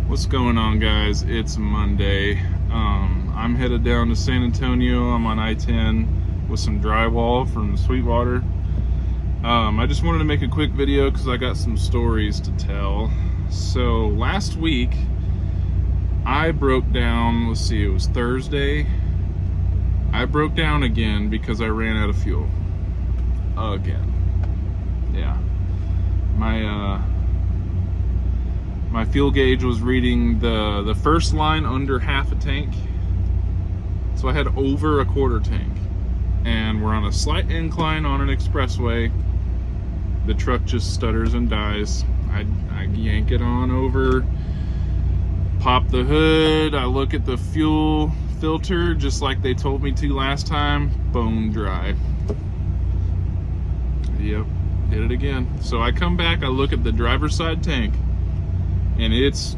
What's going on, guys? It's Monday. I'm headed down to San Antonio. I'm on I-10 with some drywall from Sweetwater. I just wanted to make a quick video because I got some stories to tell. So last week I broke down, let's see, it was Thursday. I broke down again because I ran out of fuel. Again. Yeah. My fuel gauge was reading the first line under half a tank. So I had over a quarter tank. And we're on a slight incline on an expressway. The truck just stutters and dies. I yank it on over, pop the hood, I look at the fuel filter just like they told me to last time, bone dry. Yep, did it again. So I come back, I look at the driver's side tank, and it's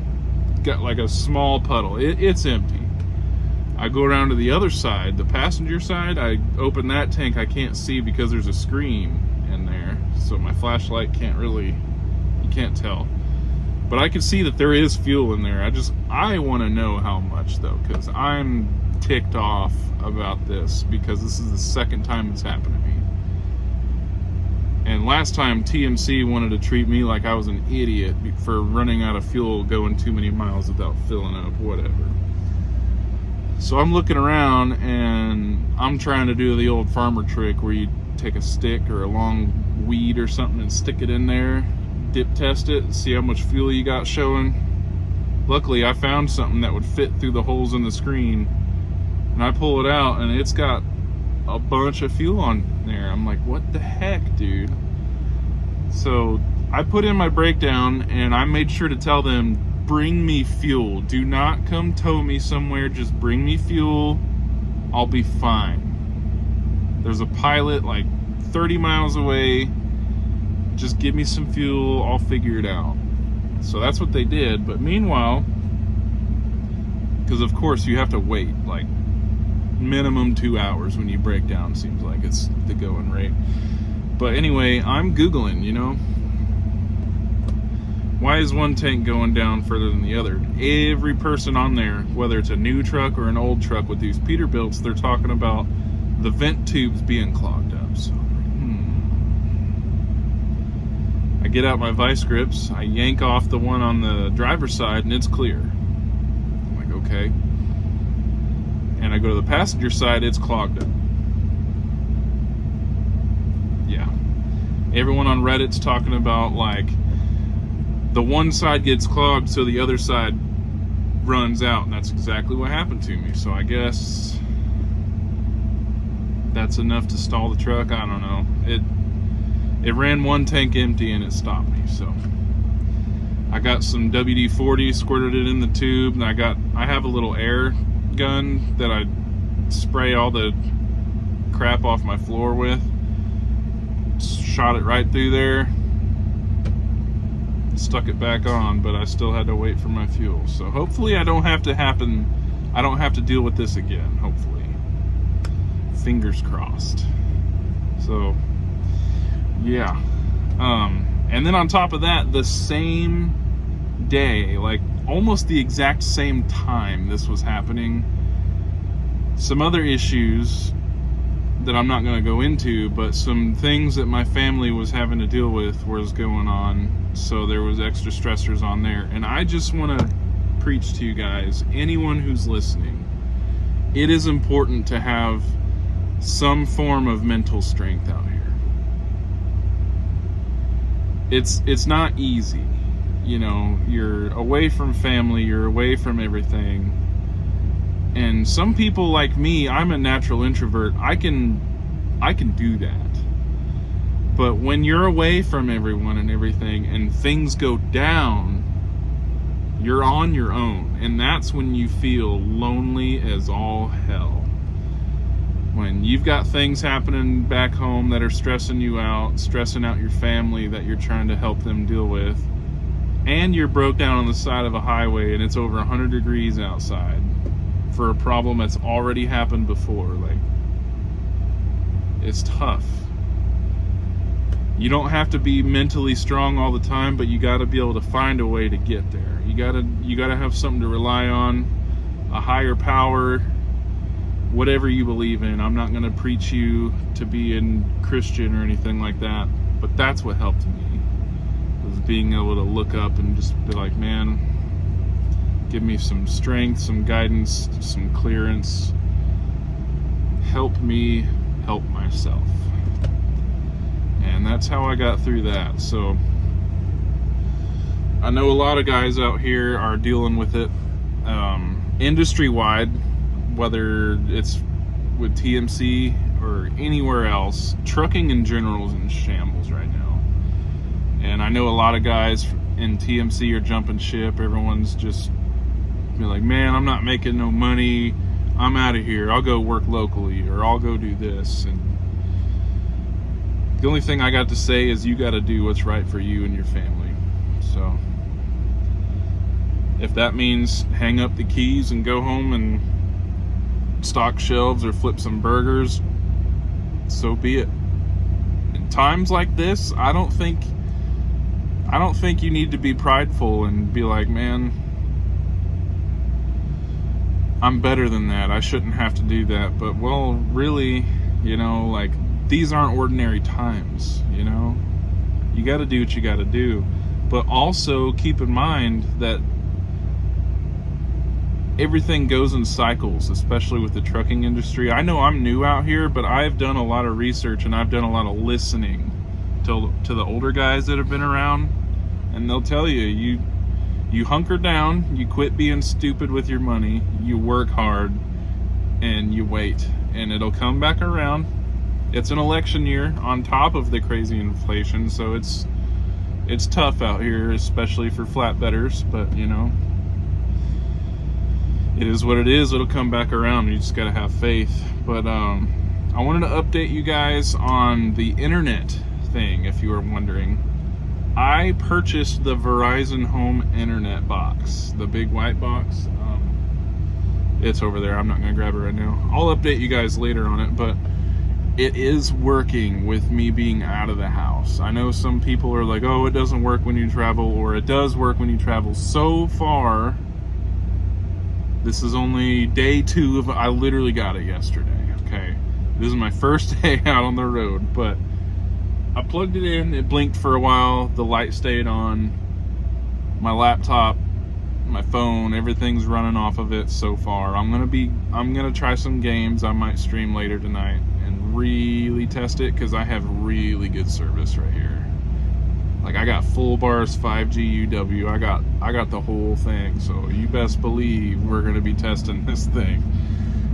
got like a small puddle. It's empty. I go around to the other side, the passenger side, I open that tank, I can't see because there's a screen in there. So my flashlight you can't tell. But I can see that there is fuel in there. I want to know how much though, because I'm ticked off about this because this is the second time it's happened to me. And last time TMC wanted to treat me like I was an idiot for running out of fuel, going too many miles without filling up, whatever. So I'm looking around and I'm trying to do the old farmer trick where you take a stick or a long weed or something and stick it in there, dip test it, see how much fuel you got showing. Luckily I found something that would fit through the holes in the screen, and I pull it out and it's got a bunch of fuel on there. I'm like, what the heck, dude? So I put in my breakdown and I made sure to tell them, bring me fuel. Do not come tow me somewhere, just bring me fuel. I'll be fine. There's a pilot like 30 miles away. Just give me some fuel, I'll figure it out. So that's what they did. But meanwhile, because of course you have to wait like minimum 2 hours when you break down, seems like it's the going rate. But anyway, I'm Googling, why is one tank going down further than the other? Every person on there, whether it's a new truck or an old truck with these Peterbilts, they're talking about the vent tubes being clogged up. So I get out my vice grips, I yank off the one on the driver's side and it's clear. I'm like, okay. And I go to the passenger side, it's clogged up. Yeah. Everyone on Reddit's talking about like the one side gets clogged so the other side runs out, and that's exactly what happened to me. So I guess that's enough to stall the truck. I don't know. It ran one tank empty and it stopped me. So I got some WD-40, squirted it in the tube, and I have a little air gun that I spray all the crap off my floor with. Shot it right through there, stuck it back on, but I still had to wait for my fuel. So hopefully I don't have to deal with this again, hopefully. Fingers crossed. So yeah. And then on top of that, the same day, like almost the exact same time this was happening, some other issues that I'm not going to go into, but some things that my family was having to deal with was going on. So there was extra stressors on there. And I just want to preach to you guys, anyone who's listening, it is important to have some form of mental strength out here. It's not easy. You're away from family, you're away from everything. And some people like me, I'm a natural introvert. I can do that. But when you're away from everyone and everything and things go down, you're on your own. And that's when you feel lonely as all hell. When you've got things happening back home that are stressing you out, stressing out your family that you're trying to help them deal with, and you're broke down on the side of a highway and it's over 100 degrees outside for a problem that's already happened before, like, it's tough. You don't have to be mentally strong all the time, but you got to be able to find a way to get there. You got to have something to rely on, a higher power, whatever you believe in. I'm not going to preach you to be a Christian or anything like that, but that's what helped me, was being able to look up and just be like, man, give me some strength, some guidance, some clearance. Help me help myself. And that's how I got through that. So I know a lot of guys out here are dealing with it industry-wide, whether it's with TMC or anywhere else. Trucking in general is in shambles right now. And I know a lot of guys in TMC are jumping ship. Everyone's just be like, man, I'm not making no money. I'm out of here. I'll go work locally, or I'll go do this. And the only thing I got to say is you got to do what's right for you and your family. So if that means hang up the keys and go home and stock shelves or flip some burgers, so be it. In times like this, I don't think you need to be prideful and be like, man, I'm better than that. I shouldn't have to do that. But, well, really, you know, like, these aren't ordinary times, you know? You got to do what you got to do. But also keep in mind that everything goes in cycles, especially with the trucking industry. I know I'm new out here, but I've done a lot of research and I've done a lot of listening to the older guys that have been around, and they'll tell you, you hunker down, you quit being stupid with your money, you work hard, and you wait, and it'll come back around. It's an election year on top of the crazy inflation, so it's tough out here, especially for flatbedders, but you know, it is what it is. It'll come back around. You just gotta have faith. But I wanted to update you guys on the internet thing, if you were wondering. I purchased the Verizon Home Internet box, the big white box. It's over there. I'm not gonna grab it right now. I'll update you guys later on it, but it is working with me being out of the house. I know some people are like, oh, it doesn't work when you travel, or it does work when you travel. So far, this is only day 2 of, I literally got it yesterday, okay? This is my first day out on the road, but I plugged it in, it blinked for a while, the light stayed on, my laptop, my phone, everything's running off of it so far. I'm gonna try some games. I might stream later tonight and really test it, because I have really good service right here. Like, I got full bars 5G UW. I got the whole thing. So you best believe we're gonna be testing this thing.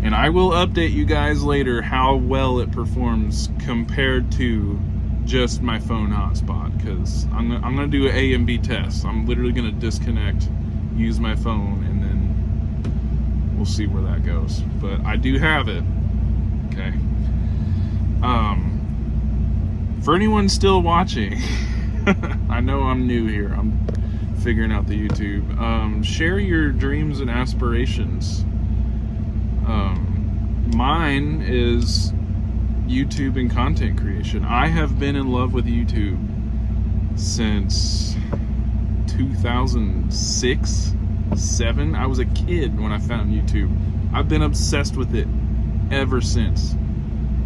And I will update you guys later how well it performs compared to just my phone hotspot, because I'm gonna do an A and B test. I'm literally gonna disconnect, use my phone, and then we'll see where that goes. But I do have it. Okay. For anyone still watching, I know I'm new here. I'm figuring out the YouTube. Share your dreams and aspirations. Mine is YouTube and content creation. I have been in love with YouTube since 2006, 7. I was a kid when I found YouTube. I've been obsessed with it ever since.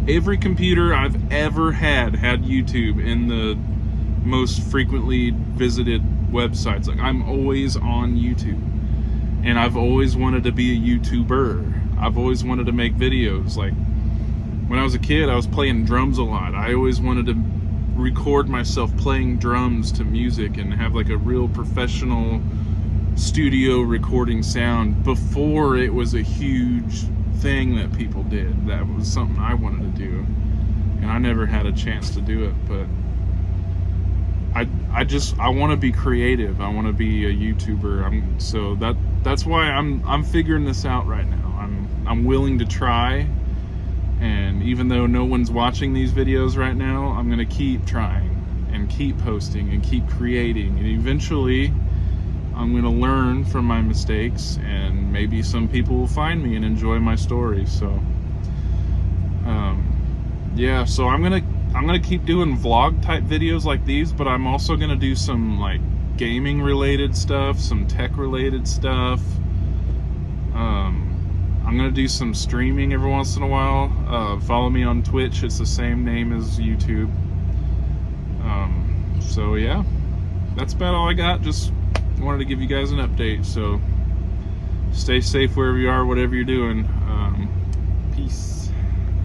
Every computer I've ever had YouTube in the most frequently visited websites. Like, I'm always on YouTube, and I've always wanted to be a YouTuber. I've always wanted to make videos. Like, when I was a kid, I was playing drums a lot. I always wanted to record myself playing drums to music and have like a real professional studio recording sound before it was a huge thing that people did. That was something I wanted to do, and I never had a chance to do it. But I want to be creative. I want to be a YouTuber. So that's why I'm figuring this out right now. I'm willing to try, and even though no one's watching these videos right now, I'm gonna keep trying and keep posting and keep creating, and eventually I'm gonna learn from my mistakes, and maybe some people will find me and enjoy my story. So yeah, so I'm I'm gonna keep doing vlog type videos like these, but I'm also gonna do some like gaming related stuff, some tech related stuff. I'm gonna do some streaming every once in a while. Follow me on Twitch, it's the same name as YouTube. So yeah, that's about all I got. Just wanted to give you guys an update. So stay safe wherever you are, whatever you're doing. Peace.